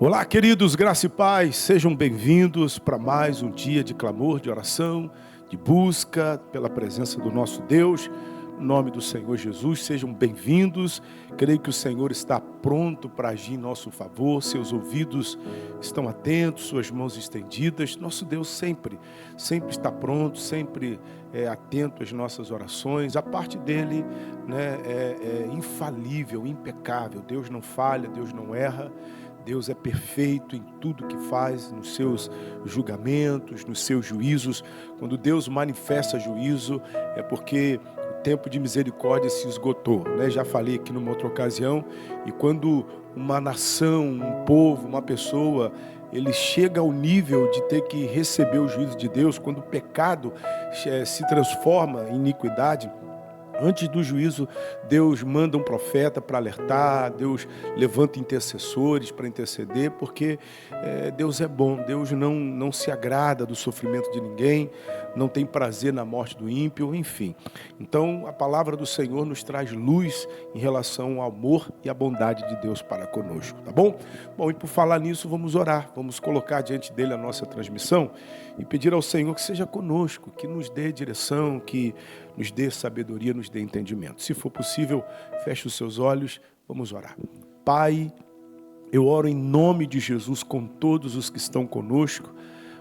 Olá, queridos, graça e paz, sejam bem-vindos para mais um dia de clamor, de oração, de busca pela presença do nosso Deus. Em nome do Senhor Jesus, sejam bem-vindos. Creio que o Senhor está pronto para agir em nosso favor, seus ouvidos estão atentos, suas mãos estendidas. Nosso Deus sempre está pronto, sempre atento às nossas orações. A parte dele, é infalível, impecável. Deus não falha, Deus não erra. Deus é perfeito em tudo que faz, nos seus julgamentos, nos seus juízos. Quando Deus manifesta juízo, é porque o tempo de misericórdia se esgotou, né? Já falei aqui numa outra ocasião, e quando uma nação, um povo, uma pessoa, ele chega ao nível de ter que receber o juízo de Deus, quando o pecado se transforma em iniquidade, antes do juízo, Deus manda um profeta para alertar, Deus levanta intercessores para interceder, porque Deus é bom, Deus não se agrada do sofrimento de ninguém, não tem prazer na morte do ímpio, enfim. Então, a palavra do Senhor nos traz luz em relação ao amor e à bondade de Deus para conosco, tá bom? Bom, e por falar nisso, vamos orar, vamos colocar diante dele a nossa transmissão e pedir ao Senhor que seja conosco, que nos dê direção, que nos dê sabedoria, nos dê entendimento. Se for possível, feche os seus olhos, vamos orar. Pai, eu oro em nome de Jesus com todos os que estão conosco,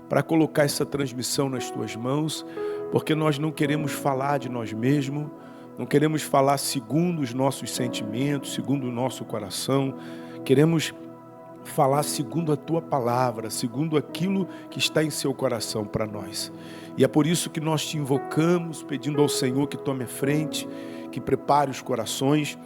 para colocar essa transmissão nas tuas mãos, porque nós não queremos falar de nós mesmos, não queremos falar segundo os nossos sentimentos, segundo o nosso coração, queremos falar segundo a tua palavra, segundo aquilo que está em seu coração para nós. E é por isso que nós te invocamos, pedindo ao Senhor que tome a frente, que prepare os corações,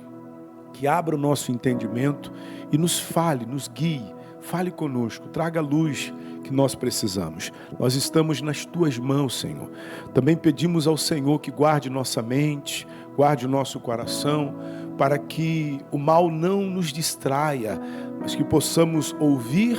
que abra o nosso entendimento e nos fale, nos guie, fale conosco, traga a luz que nós precisamos. Nós estamos nas tuas mãos, Senhor. Também pedimos ao Senhor que guarde nossa mente, guarde o nosso coração, para que o mal não nos distraia, mas que possamos ouvir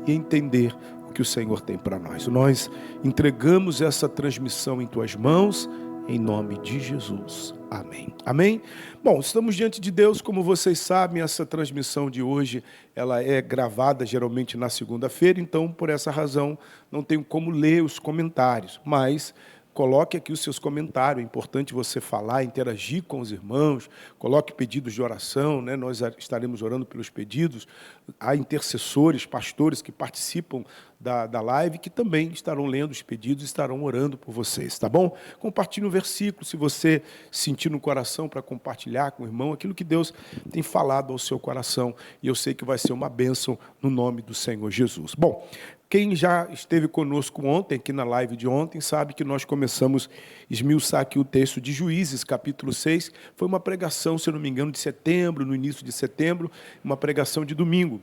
e entender o que o Senhor tem para nós. Nós entregamos essa transmissão em tuas mãos, em nome de Jesus. Amém. Amém? Bom, estamos diante de Deus, como vocês sabem, essa transmissão de hoje, ela é gravada geralmente na segunda-feira, então, por essa razão, não tenho como ler os comentários, mas coloque aqui os seus comentários, é importante você falar, interagir com os irmãos, coloque pedidos de oração, né? Nós estaremos orando pelos pedidos, há intercessores, pastores que participam da live, que também estarão lendo os pedidos, estarão orando por vocês, tá bom? Compartilhe um versículo, se você sentir no coração para compartilhar com o irmão, aquilo que Deus tem falado ao seu coração, e eu sei que vai ser uma bênção no nome do Senhor Jesus. Bom, quem já esteve conosco ontem, aqui na live de ontem, sabe que nós começamos a esmiuçar aqui o texto de Juízes, capítulo 6. Foi uma pregação, se eu não me engano, de setembro, no início de setembro, uma pregação de domingo.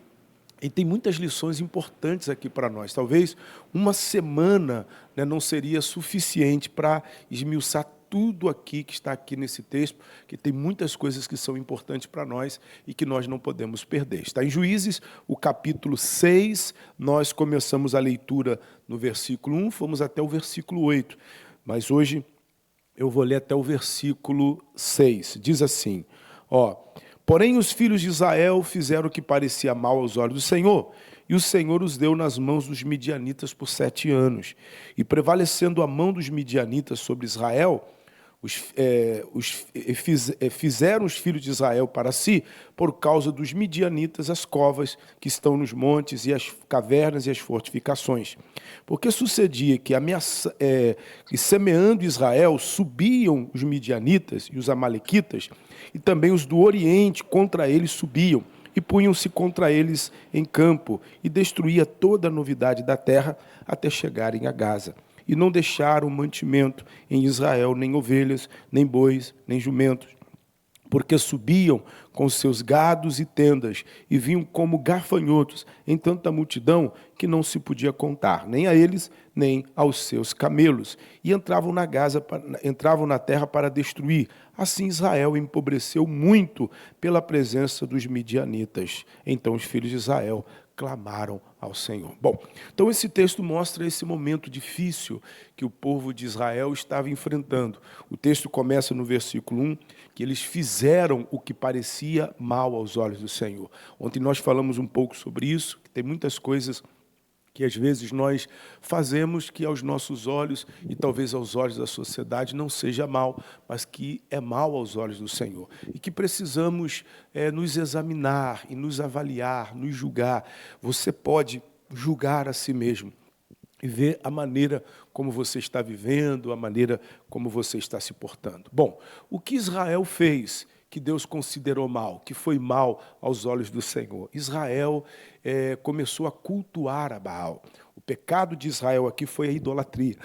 E tem muitas lições importantes aqui para nós. Talvez uma semana, né, não seria suficiente para esmiuçar tudo aqui que está aqui nesse texto, que tem muitas coisas que são importantes para nós e que nós não podemos perder. Está em Juízes, o capítulo 6, nós começamos a leitura no versículo 1, fomos até o versículo 8, mas hoje eu vou ler até o versículo 6. Diz assim, porém os filhos de Israel fizeram o que parecia mal aos olhos do Senhor, e o Senhor os deu nas mãos dos midianitas por 7 anos. E prevalecendo a mão dos midianitas sobre Israel, fizeram os filhos de Israel para si, por causa dos midianitas, as covas que estão nos montes e as cavernas e as fortificações. Porque sucedia que, semeando Israel, subiam os midianitas e os amalequitas, e também os do Oriente contra eles subiam, e punham-se contra eles em campo, e destruía toda a novidade da terra, até chegarem a Gaza. E não deixaram mantimento em Israel, nem ovelhas, nem bois, nem jumentos, porque subiam com seus gados e tendas, e vinham como gafanhotos em tanta multidão que não se podia contar, nem a eles, nem aos seus camelos. E entravam na terra para destruir. Assim Israel empobreceu muito pela presença dos midianitas. Então os filhos de Israel clamaram ao Senhor. Bom, então esse texto mostra esse momento difícil que o povo de Israel estava enfrentando. O texto começa no versículo 1, que eles fizeram o que parecia mal aos olhos do Senhor. Ontem nós falamos um pouco sobre isso, que tem muitas coisas que às vezes nós fazemos que aos nossos olhos e talvez aos olhos da sociedade não seja mal, mas que é mal aos olhos do Senhor. E que precisamos nos examinar e nos avaliar, nos julgar. Você pode julgar a si mesmo e ver a maneira como você está vivendo, a maneira como você está se portando. Bom, o que Israel fez que Deus considerou mal, que foi mal aos olhos do Senhor? Israel começou a cultuar a Baal. O pecado de Israel aqui foi a idolatria.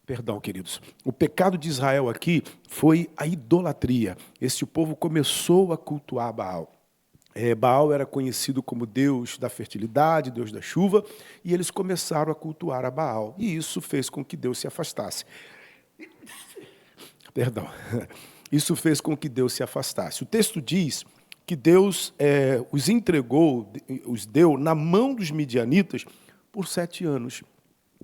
Perdão, queridos. O pecado de Israel aqui foi a idolatria. Este povo começou a cultuar Baal. Baal era conhecido como Deus da fertilidade, Deus da chuva, e eles começaram a cultuar a Baal. E isso fez com que Deus se afastasse. Perdão. Isso fez com que Deus se afastasse. O texto diz que Deus os entregou, os deu na mão dos midianitas por 7 anos.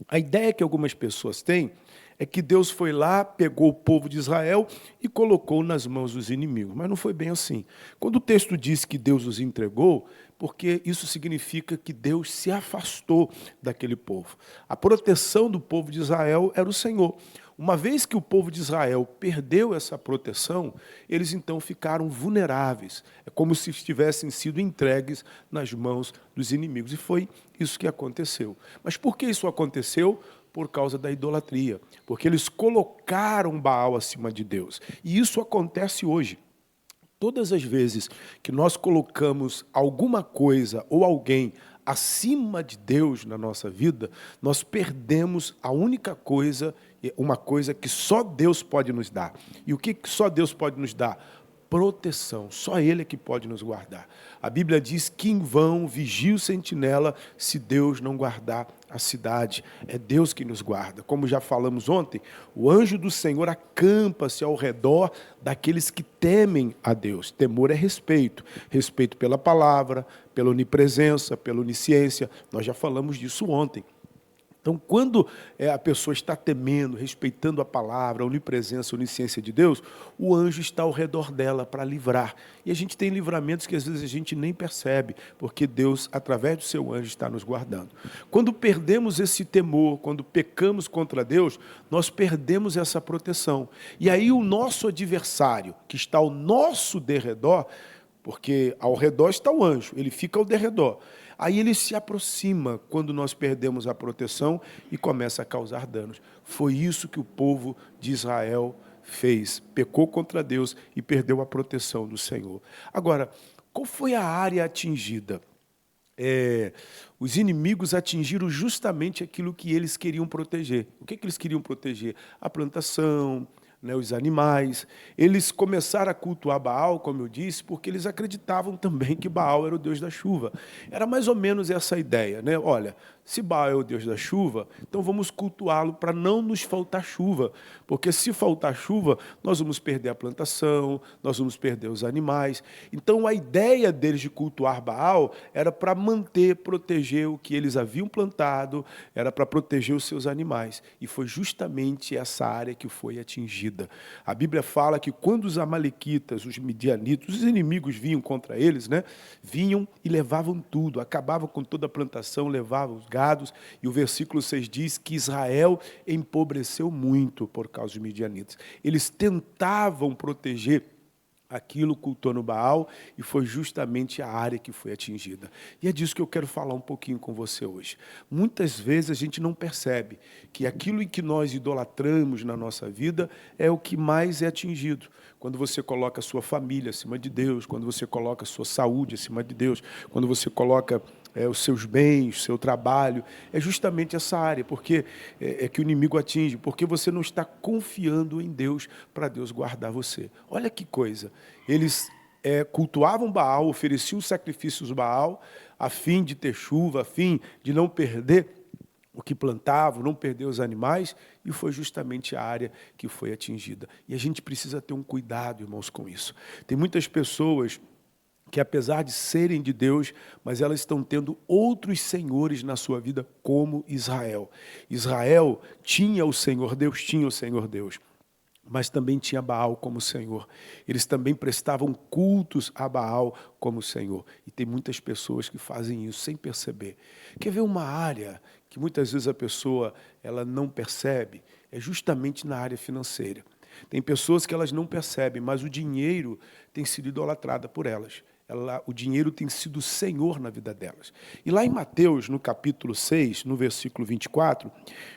A ideia que algumas pessoas têm é que Deus foi lá, pegou o povo de Israel e colocou nas mãos dos inimigos. Mas não foi bem assim. Quando o texto diz que Deus os entregou, porque isso significa que Deus se afastou daquele povo. A proteção do povo de Israel era o Senhor. Uma vez que o povo de Israel perdeu essa proteção, eles então ficaram vulneráveis. É como se tivessem sido entregues nas mãos dos inimigos. E foi isso que aconteceu. Mas por que isso aconteceu? Por causa da idolatria. Porque eles colocaram Baal acima de Deus. E isso acontece hoje. Todas as vezes que nós colocamos alguma coisa ou alguém acima de Deus na nossa vida, nós perdemos a única coisa, uma coisa que só Deus pode nos dar. E o que só Deus pode nos dar? Proteção. Só Ele é que pode nos guardar. A Bíblia diz que em vão vigia o sentinela se Deus não guardar a cidade. É Deus que nos guarda. Como já falamos ontem, o anjo do Senhor acampa-se ao redor daqueles que temem a Deus. Temor é respeito. Respeito pela palavra, pela onipresença, pela onisciência. Nós já falamos disso ontem. Então, quando a pessoa está temendo, respeitando a palavra, a onipresença, a onisciência de Deus, o anjo está ao redor dela para livrar. E a gente tem livramentos que às vezes a gente nem percebe, porque Deus, através do seu anjo, está nos guardando. Quando perdemos esse temor, quando pecamos contra Deus, nós perdemos essa proteção. E aí o nosso adversário, que está ao nosso derredor, porque ao redor está o anjo, ele fica ao derredor. Aí ele se aproxima quando nós perdemos a proteção e começa a causar danos. Foi isso que o povo de Israel fez. Pecou contra Deus e perdeu a proteção do Senhor. Agora, qual foi a área atingida? Os inimigos atingiram justamente aquilo que eles queriam proteger. O que eles queriam proteger? A plantação, os animais. Eles começaram a cultuar Baal, como eu disse, porque eles acreditavam também que Baal era o Deus da chuva. Era mais ou menos essa a ideia, né? Olha, se Baal é o Deus da chuva, então vamos cultuá-lo para não nos faltar chuva, porque se faltar chuva, nós vamos perder a plantação, nós vamos perder os animais. Então a ideia deles de cultuar Baal era para manter, proteger o que eles haviam plantado, era para proteger os seus animais. E foi justamente essa área que foi atingida. A Bíblia fala que quando os amalequitas, os midianitas, os inimigos vinham contra eles, vinham e levavam tudo, acabavam com toda a plantação, levavam os gados, e o versículo 6 diz que Israel empobreceu muito por causa dos midianitas. Eles tentavam proteger aquilo cultuando Baal, e foi justamente a área que foi atingida. E é disso que eu quero falar um pouquinho com você hoje. Muitas vezes a gente não percebe que aquilo em que nós idolatramos na nossa vida é o que mais é atingido. Quando você coloca a sua família acima de Deus, quando você coloca a sua saúde acima de Deus, quando você coloca os seus bens, o seu trabalho, é justamente essa área, porque é que o inimigo atinge, porque você não está confiando em Deus para Deus guardar você. Olha que coisa, eles cultuavam Baal, ofereciam sacrifícios a Baal, a fim de ter chuva, a fim de não perder o que plantavam, não perder os animais, e foi justamente a área que foi atingida. E a gente precisa ter um cuidado, irmãos, com isso. Tem muitas pessoas que apesar de serem de Deus, mas elas estão tendo outros senhores na sua vida, como Israel. Israel tinha o Senhor Deus, mas também tinha Baal como Senhor. Eles também prestavam cultos a Baal como Senhor. E tem muitas pessoas que fazem isso sem perceber. Quer ver uma área que muitas vezes a pessoa ela não percebe? É justamente na área financeira. Tem pessoas que elas não percebem, mas o dinheiro tem sido idolatrado por elas. O dinheiro tem sido o Senhor na vida delas. E lá em Mateus, no capítulo 6, no versículo 24,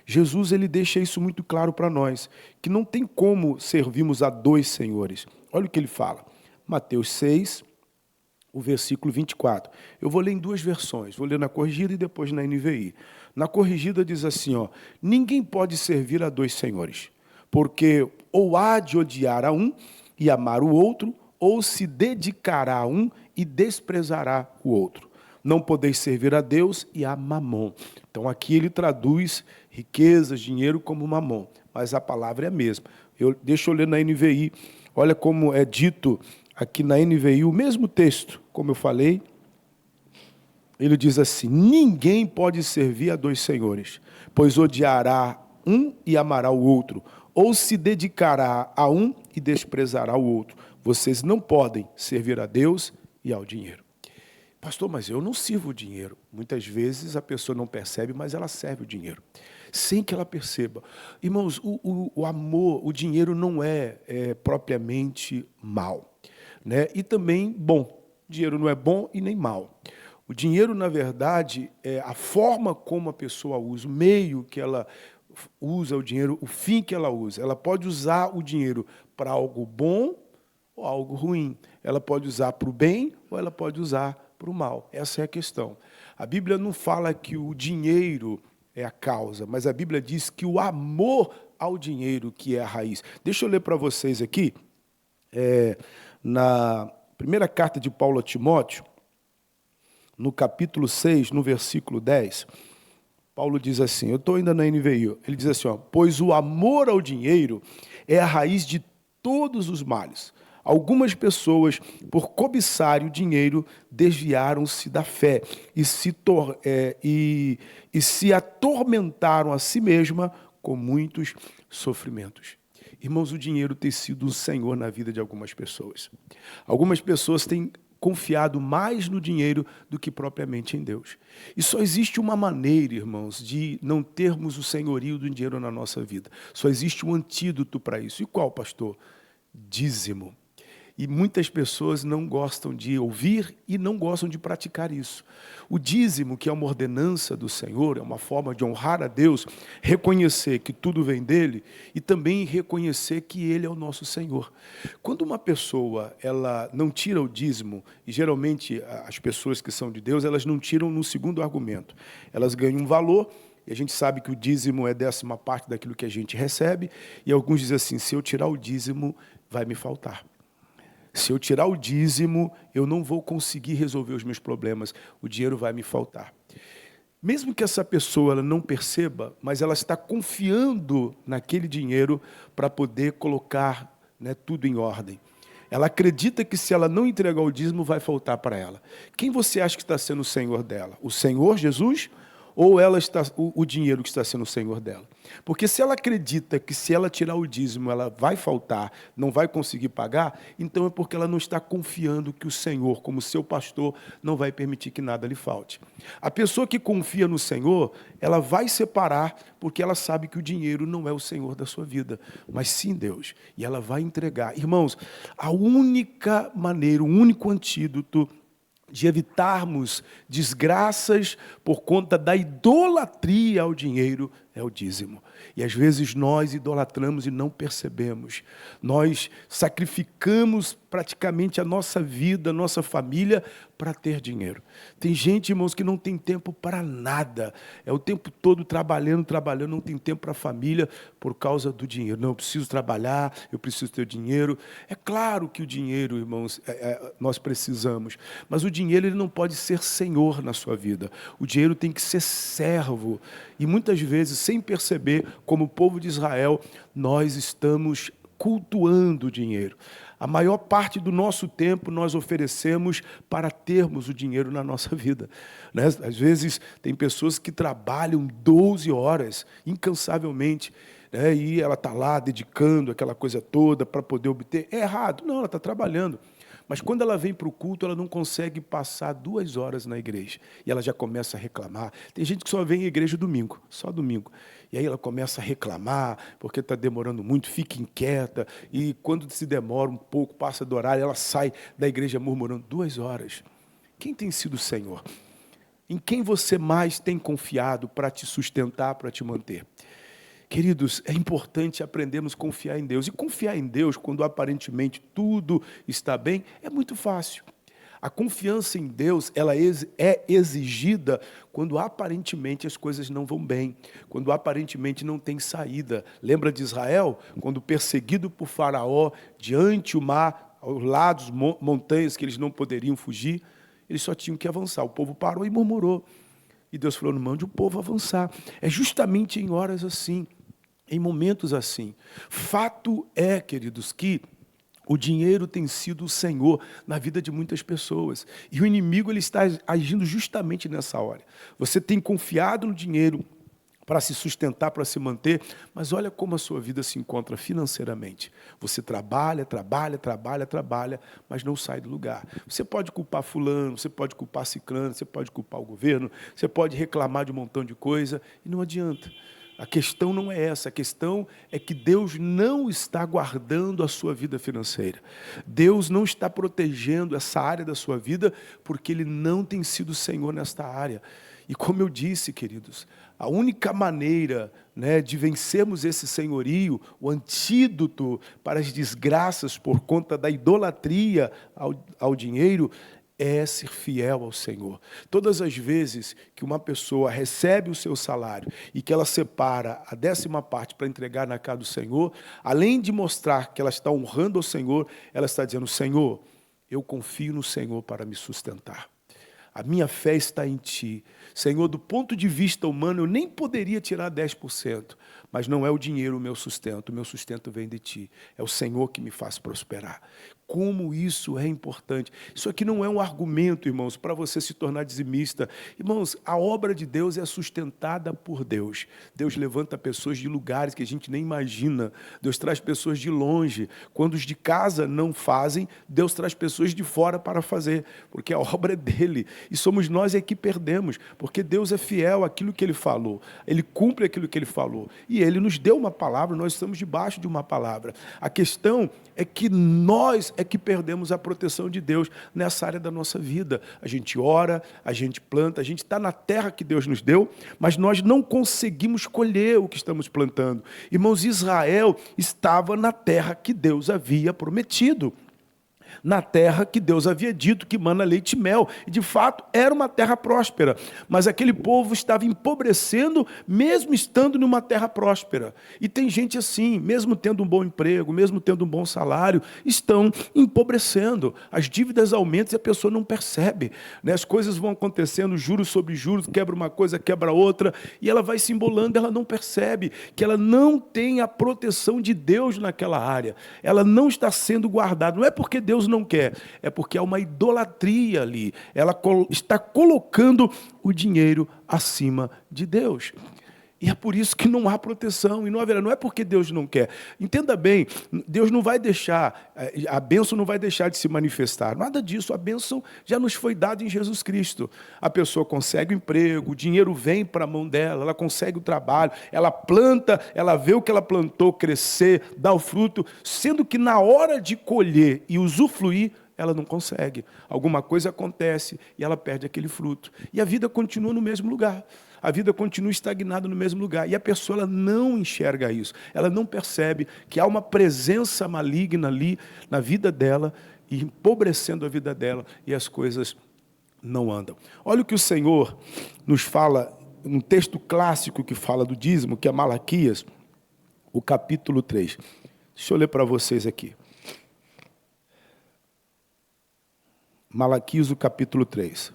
Jesus ele deixa isso muito claro para nós, que não tem como servirmos a dois senhores. Olha o que ele fala. Mateus 6, o versículo 24. Eu vou ler em duas versões, vou ler na corrigida e depois na NVI. Na corrigida diz assim, ó, ninguém pode servir a dois senhores, porque ou há de odiar a um e amar o outro, ou se dedicará a um e desprezará o outro. Não podeis servir a Deus e a Mamon. Então aqui ele traduz riquezas, dinheiro como Mamon, mas a palavra é a mesma. Deixa eu ler na NVI, olha como é dito aqui na NVI, o mesmo texto, como eu falei, ele diz assim, ninguém pode servir a dois senhores, pois odiará um e amará o outro, ou se dedicará a um e desprezará o outro. Vocês não podem servir a Deus e ao dinheiro. Pastor, mas eu não sirvo o dinheiro. Muitas vezes a pessoa não percebe, mas ela serve o dinheiro, sem que ela perceba. Irmãos, o amor, o dinheiro não é propriamente mal, né? E também bom. O dinheiro não é bom e nem mal. O dinheiro, na verdade, é a forma como a pessoa usa, o meio que ela usa o dinheiro, o fim que ela usa. Ela pode usar o dinheiro para algo bom ou algo ruim. Ela pode usar para o bem ou ela pode usar para o mal. Essa é a questão. A Bíblia não fala que o dinheiro é a causa, mas a Bíblia diz que o amor ao dinheiro que é a raiz. Deixa eu ler para vocês aqui, na primeira carta de Paulo a Timóteo, no capítulo 6, no versículo 10, Paulo diz assim, eu estou ainda na NVI, ele diz assim, ó, pois o amor ao dinheiro é a raiz de todos os males. Algumas pessoas, por cobiçarem o dinheiro, desviaram-se da fé e se atormentaram a si mesma com muitos sofrimentos. Irmãos, o dinheiro tem sido um senhor na vida de algumas pessoas. Algumas pessoas têm confiado mais no dinheiro do que propriamente em Deus. E só existe uma maneira, irmãos, de não termos o senhorio do dinheiro na nossa vida. Só existe um antídoto para isso. E qual, pastor? Dízimo. E muitas pessoas não gostam de ouvir e não gostam de praticar isso. O dízimo, que é uma ordenança do Senhor, é uma forma de honrar a Deus, reconhecer que tudo vem dele e também reconhecer que ele é o nosso Senhor. Quando uma pessoa ela não tira o dízimo, e geralmente as pessoas que são de Deus, elas não tiram no segundo argumento. Elas ganham um valor, e a gente sabe que o dízimo é 10ª parte daquilo que a gente recebe, e alguns dizem assim, se eu tirar o dízimo, vai me faltar. Se eu tirar o dízimo, eu não vou conseguir resolver os meus problemas, o dinheiro vai me faltar. Mesmo que essa pessoa ela não perceba, mas ela está confiando naquele dinheiro para poder colocar, né, tudo em ordem. Ela acredita que se ela não entregar o dízimo, vai faltar para ela. Quem você acha que está sendo o Senhor dela? O Senhor Jesus? Ou o dinheiro que está sendo o Senhor dela? Porque se ela acredita que se ela tirar o dízimo, ela vai faltar, não vai conseguir pagar, então é porque ela não está confiando que o Senhor, como seu pastor, não vai permitir que nada lhe falte. A pessoa que confia no Senhor, ela vai separar, porque ela sabe que o dinheiro não é o Senhor da sua vida, mas sim Deus. E ela vai entregar. Irmãos, a única maneira, o único antídoto de evitarmos desgraças por conta da idolatria ao dinheiro, é o dízimo. E às vezes nós idolatramos e não percebemos. Nós sacrificamos praticamente a nossa vida, a nossa família, para ter dinheiro. Tem gente, irmãos, que não tem tempo para nada. É o tempo todo trabalhando, não tem tempo para a família por causa do dinheiro. Não, eu preciso trabalhar, eu preciso ter dinheiro. É claro que o dinheiro, irmãos, nós precisamos. Mas o dinheiro ele não pode ser senhor na sua vida. O dinheiro tem que ser servo. E muitas vezes, sem perceber, como o povo de Israel, nós estamos cultuando o dinheiro. A maior parte do nosso tempo nós oferecemos para termos o dinheiro na nossa vida, né? Às vezes tem pessoas que trabalham 12 horas, incansavelmente, né? E ela está lá dedicando aquela coisa toda para poder obter. É errado? Não, ela está trabalhando. Mas quando ela vem para o culto, ela não consegue passar 2 horas na igreja. E ela já começa a reclamar. Tem gente que só vem à igreja domingo, só domingo. E aí ela começa a reclamar, porque está demorando muito, fica inquieta. E quando se demora um pouco, passa do horário, ela sai da igreja murmurando. 2 horas. Quem tem sido o Senhor? Em quem você mais tem confiado para te sustentar, para te manter? Queridos, é importante aprendermos a confiar em Deus. E confiar em Deus, quando aparentemente tudo está bem, é muito fácil. A confiança em Deus, ela é exigida quando aparentemente as coisas não vão bem, quando aparentemente não tem saída. Lembra de Israel? Quando perseguido por Faraó, diante o mar, aos lados, montanhas que eles não poderiam fugir, eles só tinham que avançar. O povo parou e murmurou. E Deus falou, não mande o povo avançar. É justamente em horas assim, em momentos assim. Fato é, queridos, que o dinheiro tem sido o Senhor na vida de muitas pessoas. E o inimigo ele está agindo justamente nessa hora. Você tem confiado no dinheiro para se sustentar, para se manter, mas olha como a sua vida se encontra financeiramente. Você trabalha, mas não sai do lugar. Você pode culpar fulano, você pode culpar ciclano, você pode culpar o governo, você pode reclamar de um montão de coisa, e não adianta. A questão não é essa, a questão é que Deus não está guardando a sua vida financeira. Deus não está protegendo essa área da sua vida porque Ele não tem sido o Senhor nesta área. E como eu disse, queridos, a única maneira, né, de vencermos esse senhorio, o antídoto para as desgraças por conta da idolatria ao dinheiro, é ser fiel ao Senhor. Todas as vezes que uma pessoa recebe o seu salário e que ela separa a 10ª parte para entregar na casa do Senhor, além de mostrar que ela está honrando ao Senhor, ela está dizendo, Senhor, eu confio no Senhor para me sustentar. A minha fé está em Ti. Senhor, do ponto de vista humano, eu nem poderia tirar 10%, mas não é o dinheiro o meu sustento vem de Ti. É o Senhor que me faz prosperar. Como isso é importante. Isso aqui não é um argumento, irmãos, para você se tornar dizimista. Irmãos, a obra de Deus é sustentada por Deus. Deus levanta pessoas de lugares que a gente nem imagina. Deus traz pessoas de longe. Quando os de casa não fazem, Deus traz pessoas de fora para fazer, porque a obra é dele. E somos nós que perdemos, porque Deus é fiel àquilo que Ele falou. Ele cumpre aquilo que Ele falou. E Ele nos deu uma palavra, nós estamos debaixo de uma palavra. A questão é que nós é que perdemos a proteção de Deus nessa área da nossa vida. A gente ora, a gente planta, a gente está na terra que Deus nos deu, mas nós não conseguimos colher o que estamos plantando. Irmãos, Israel estava na terra que Deus havia prometido. Na terra que Deus havia dito que mana leite e mel. E, de fato, era uma terra próspera. Mas aquele povo estava empobrecendo, mesmo estando numa terra próspera. E tem gente assim, mesmo tendo um bom emprego, mesmo tendo um bom salário, estão empobrecendo. As dívidas aumentam e a pessoa não percebe, né? As coisas vão acontecendo, juros sobre juros, quebra uma coisa, quebra outra, e ela vai se embolando, ela não percebe que ela não tem a proteção de Deus naquela área. Ela não está sendo guardada. Não é porque Deus não quer, é porque há uma idolatria ali. Ela está colocando o dinheiro acima de Deus. E é por isso que não há proteção, e não haverá. Não é porque Deus não quer. Entenda bem, Deus não vai deixar, a bênção não vai deixar de se manifestar. Nada disso, a bênção já nos foi dada em Jesus Cristo. A pessoa consegue o emprego, o dinheiro vem para a mão dela, ela consegue o trabalho, ela planta, ela vê o que ela plantou crescer, dar o fruto, sendo que na hora de colher e usufruir, ela não consegue. Alguma coisa acontece e ela perde aquele fruto. E a vida continua no mesmo lugar. A vida continua estagnada no mesmo lugar. E a pessoa ela não enxerga isso. Ela não percebe que há uma presença maligna ali na vida dela, e empobrecendo a vida dela, e as coisas não andam. Olha o que o Senhor nos fala, um texto clássico que fala do dízimo, que é Malaquias, o capítulo 3. Deixa eu ler para vocês aqui. Malaquias, o capítulo 3.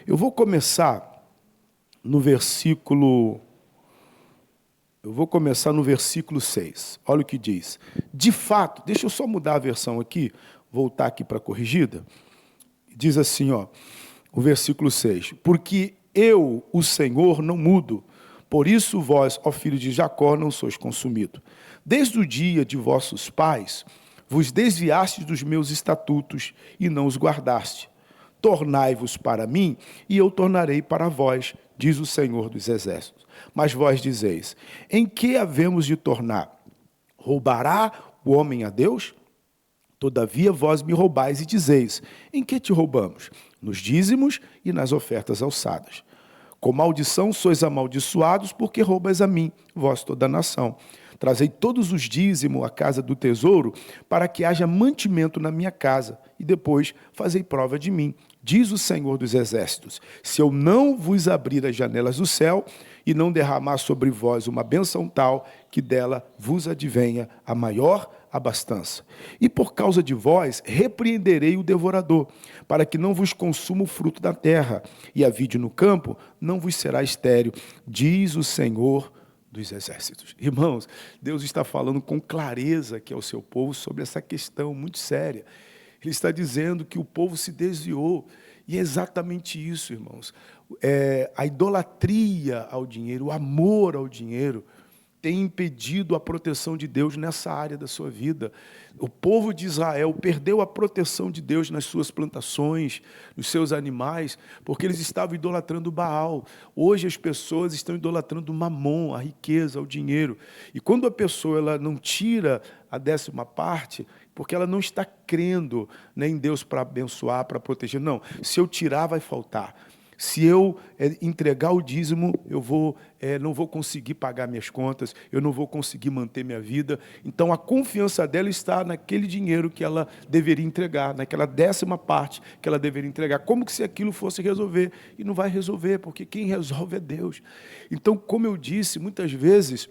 Eu vou começar no versículo Eu vou começar no versículo 6. Olha o que diz. De fato, deixa eu só mudar a versão aqui, voltar aqui para a corrigida. Diz assim, ó, o versículo 6. Porque eu, o Senhor, não mudo. Por isso vós, ó filho de Jacó, não sois consumido. Desde o dia de vossos pais, vos desviastes dos meus estatutos e não os guardaste. Tornai-vos para mim, e eu tornarei para vós, diz o Senhor dos Exércitos. Mas vós dizeis, em que havemos de tornar? Roubará o homem a Deus? Todavia vós me roubais e dizeis, em que te roubamos? Nos dízimos e nas ofertas alçadas. Com maldição sois amaldiçoados, porque roubas a mim, vós toda a nação. Trazei todos os dízimos à casa do tesouro, para que haja mantimento na minha casa, e depois fazei prova de mim, diz o Senhor dos Exércitos. Se eu não vos abrir as janelas do céu, e não derramar sobre vós uma bênção tal, que dela vos advenha a maior abastança. E por causa de vós, repreenderei o devorador, para que não vos consuma o fruto da terra, e a vide no campo não vos será estéril, diz o Senhor dos Exércitos. Irmãos, Deus está falando com clareza aqui ao seu povo sobre essa questão muito séria. Ele está dizendo que o povo se desviou, e é exatamente isso, irmãos. A idolatria ao dinheiro, o amor ao dinheiro, tem impedido a proteção de Deus nessa área da sua vida. O povo de Israel perdeu a proteção de Deus nas suas plantações, nos seus animais, porque eles estavam idolatrando Baal. Hoje as pessoas estão idolatrando Mamon, a riqueza, o dinheiro. E quando a pessoa ela não tira a 10ª parte, porque ela não está crendo, né, em Deus para abençoar, para proteger. Não, se eu tirar vai faltar. Se eu entregar o dízimo, eu não vou conseguir pagar minhas contas, eu não vou conseguir manter minha vida. Então, a confiança dela está naquele dinheiro que ela deveria entregar, naquela 10ª parte que ela deveria entregar, como que se aquilo fosse resolver. E não vai resolver, porque quem resolve é Deus. Então, como eu disse, muitas vezes,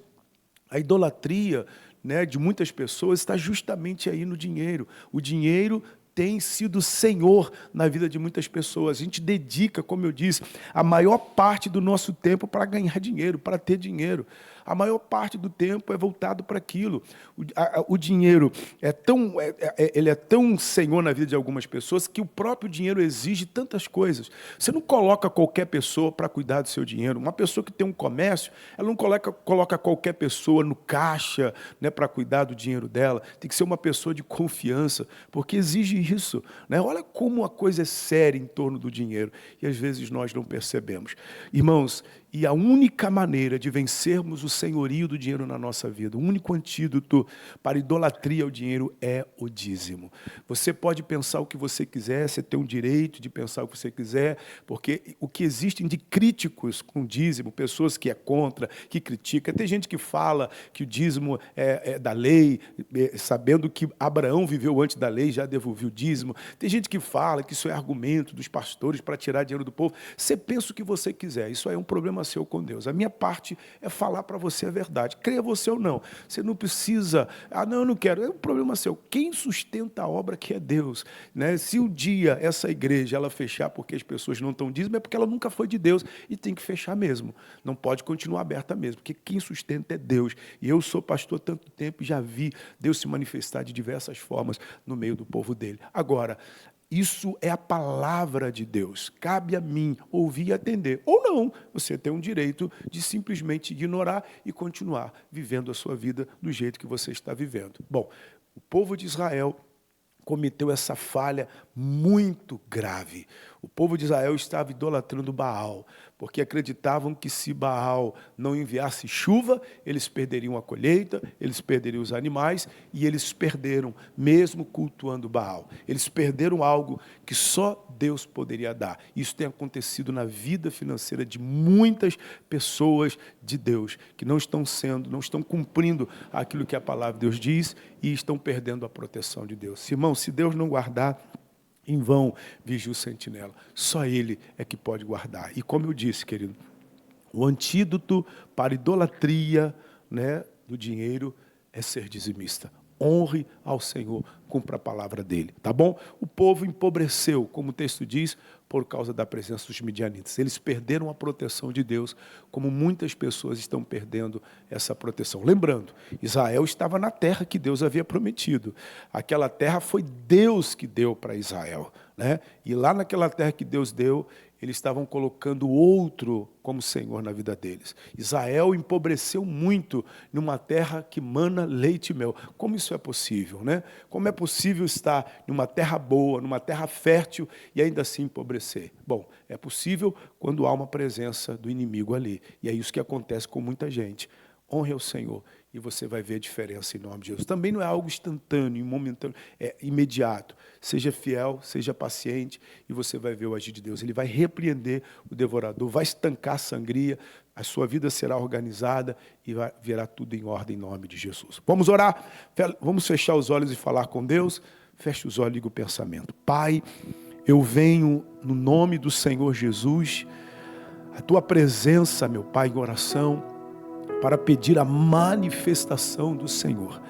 a idolatria, né, de muitas pessoas está justamente aí no dinheiro. O dinheiro tem sido Senhor na vida de muitas pessoas. A gente dedica, como eu disse, a maior parte do nosso tempo para ganhar dinheiro, para ter dinheiro. A maior parte do tempo é voltado para aquilo. O dinheiro ele é tão Senhor na vida de algumas pessoas que o próprio dinheiro exige tantas coisas. Você não coloca qualquer pessoa para cuidar do seu dinheiro. Uma pessoa que tem um comércio, ela não coloca qualquer pessoa no caixa, né, para cuidar do dinheiro dela. Tem que ser uma pessoa de confiança, porque exige isso, né? Olha como a coisa é séria em torno do dinheiro. E às vezes nós não percebemos. Irmãos, e a única maneira de vencermos o senhorio do dinheiro na nossa vida, o único antídoto para a idolatria ao dinheiro é o dízimo. Você pode pensar o que você quiser, você tem o direito de pensar o que você quiser, porque o que existem de críticos com o dízimo, pessoas que é contra, que critica, tem gente que fala que o dízimo é da lei, sabendo que Abraão viveu antes da lei, já devolveu o dízimo. Tem gente que fala que isso é argumento dos pastores para tirar dinheiro do povo. Você pensa o que você quiser, isso aí é um problema seu com Deus. A minha parte é falar para você a verdade. Creia você ou não. Você não precisa, não, eu não quero. É um problema seu. Quem sustenta a obra que é Deus, né? Se um dia essa igreja ela fechar porque as pessoas não estão dízimo, é porque ela nunca foi de Deus e tem que fechar mesmo. Não pode continuar aberta mesmo, porque quem sustenta é Deus. E eu sou pastor há tanto tempo e já vi Deus se manifestar de diversas formas no meio do povo dele. Agora, isso é a palavra de Deus. Cabe a mim ouvir e atender. Ou não, você tem um direito de simplesmente ignorar e continuar vivendo a sua vida do jeito que você está vivendo. Bom, o povo de Israel cometeu essa falha muito grave. O povo de Israel estava idolatrando Baal, porque acreditavam que se Baal não enviasse chuva, eles perderiam a colheita, eles perderiam os animais, e eles perderam, mesmo cultuando Baal. Eles perderam algo que só Deus poderia dar. Isso tem acontecido na vida financeira de muitas pessoas de Deus, que não estão cumprindo aquilo que a palavra de Deus diz e estão perdendo a proteção de Deus. Irmão, se Deus não guardar, em vão vigia o sentinela. Só Ele é que pode guardar. E como eu disse, querido, o antídoto para a idolatria, né, do dinheiro é ser dizimista. honre ao Senhor, cumpra a palavra dele, tá bom? O povo empobreceu, como o texto diz, por causa da presença dos midianitas. Eles perderam a proteção de Deus, como muitas pessoas estão perdendo essa proteção. Lembrando, Israel estava na terra que Deus havia prometido. Aquela terra foi Deus que deu para Israel, né? E lá naquela terra que Deus deu, eles estavam colocando outro como Senhor na vida deles. Israel empobreceu muito numa terra que mana leite e mel. Como isso é possível, né? Como é possível estar numa terra boa, numa terra fértil e ainda assim empobrecer? Bom, é possível quando há uma presença do inimigo ali. E é isso que acontece com muita gente. Honre ao Senhor e você vai ver a diferença em nome de Jesus. Também não é algo instantâneo, momentâneo, é imediato. Seja fiel, seja paciente e você vai ver o agir de Deus. Ele vai repreender o devorador, vai estancar a sangria, a sua vida será organizada e virá tudo em ordem em nome de Jesus. Vamos orar? Vamos fechar os olhos e falar com Deus? Feche os olhos e liga o pensamento. Pai, eu venho no nome do Senhor Jesus, a tua presença, meu Pai, em oração, para pedir a manifestação do Senhor.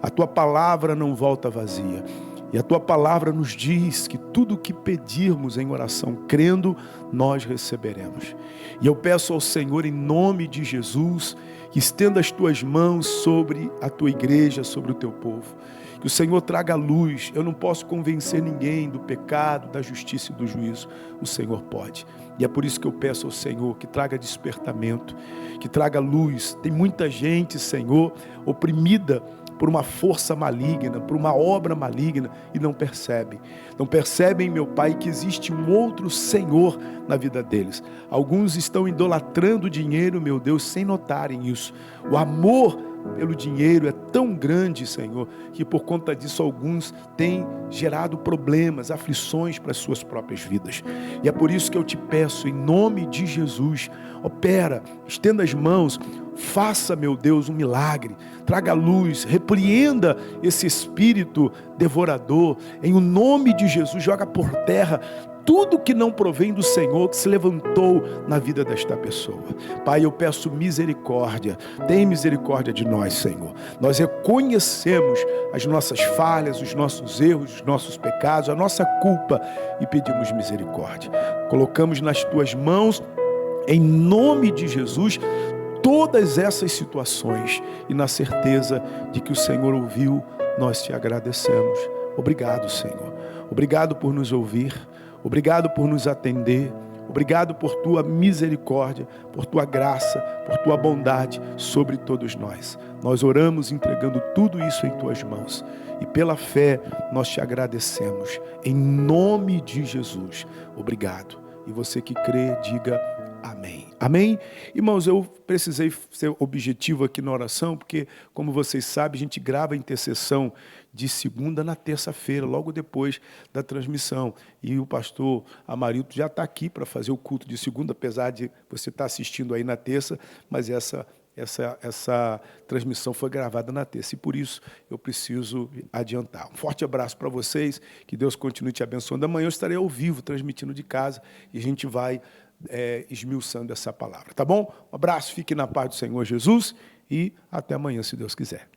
A tua palavra não volta vazia. E a tua palavra nos diz que tudo o que pedirmos em oração, crendo, nós receberemos. E eu peço ao Senhor, em nome de Jesus, que estenda as tuas mãos sobre a tua igreja, sobre o teu povo. Que o Senhor traga luz. Eu não posso convencer ninguém do pecado, da justiça e do juízo. O Senhor pode. E é por isso que eu peço ao Senhor que traga despertamento, que traga luz. Tem muita gente, Senhor, oprimida por uma força maligna, por uma obra maligna, e não percebem. Não percebem, meu Pai, que existe um outro Senhor na vida deles. Alguns estão idolatrando o dinheiro, meu Deus, sem notarem isso. O amor pelo dinheiro é tão grande, Senhor, que por conta disso alguns têm gerado problemas, aflições para as suas próprias vidas. E é por isso que eu te peço, em nome de Jesus, opera, estenda as mãos, faça, meu Deus, um milagre, traga luz, repreenda esse espírito devorador, em o nome de Jesus, joga por terra tudo que não provém do Senhor, que se levantou na vida desta pessoa. Pai, eu peço misericórdia, tem misericórdia de nós, Senhor. Nós reconhecemos as nossas falhas, os nossos erros, os nossos pecados, a nossa culpa e pedimos misericórdia. Colocamos nas tuas mãos, em nome de Jesus, todas essas situações e na certeza de que o Senhor ouviu, nós te agradecemos. Obrigado, Senhor. Obrigado por nos ouvir. Obrigado por nos atender, obrigado por tua misericórdia, por tua graça, por tua bondade sobre todos nós. Nós oramos entregando tudo isso em tuas mãos e pela fé nós te agradecemos. Em nome de Jesus, obrigado. E você que crê, diga amém. Amém? Irmãos, eu precisei ser objetivo aqui na oração, porque, como vocês sabem, a gente grava a intercessão de segunda na terça-feira, logo depois da transmissão. E o pastor Amarildo já está aqui para fazer o culto de segunda, apesar de você estar assistindo aí na terça, mas essa transmissão foi gravada na terça. E por isso eu preciso adiantar. Um forte abraço para vocês, que Deus continue te abençoando. Amanhã eu estarei ao vivo, transmitindo de casa, e a gente vai esmiuçando essa palavra, tá bom? Um abraço, fique na paz do Senhor Jesus e até amanhã, se Deus quiser.